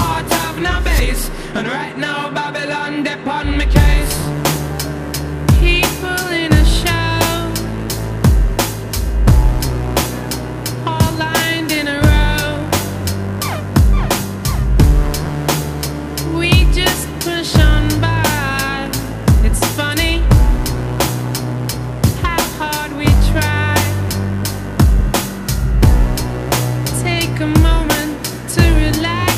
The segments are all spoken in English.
heart have no base. And right now Babylon dep on my case. People in a show, all lined in a row. We just push on by. It's funny how hard we try. Take a moment to relax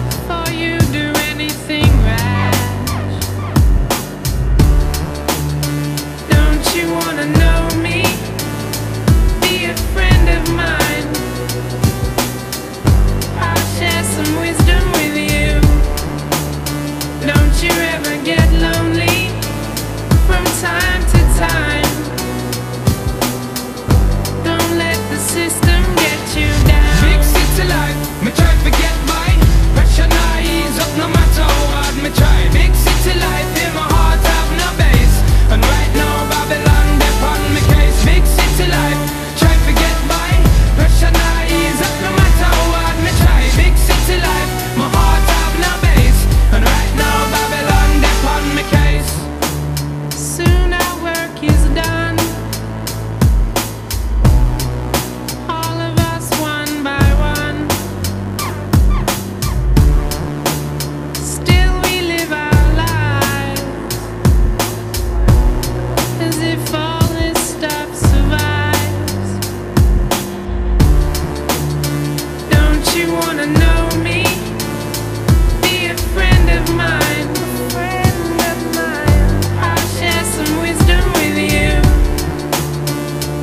before you do anything rash. Don't you wanna know me? Be a friend of mine. I'll share some wisdom with you. Don't you ever get lonely from time to time. Don't let the system get you down. Big city life, me try to get by. Pressure not ease up no matter how hard me try. Big city life, in my heart have no base. And right now Babylon dep on me case. Big city life, try to get by. Pressure not ease up no matter how hard me try. Big city life, my heart have no base. And right now Babylon dep on me case. Soon our work is done, all of us one by one. Still we live our lives as if all this stuff survives. Don't you wanna know me? Be a friend of mine. I'll share some wisdom with you.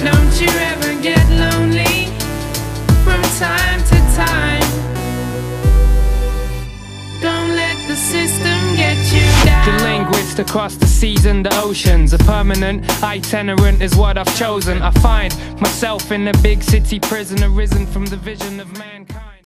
Don't you ever get lonely from time to time. Don't let the system get you down. The linguist across the seas and the oceans. A permanent itinerant is what I've chosen. I find myself in a big city prison, arisen from the vision of mankind.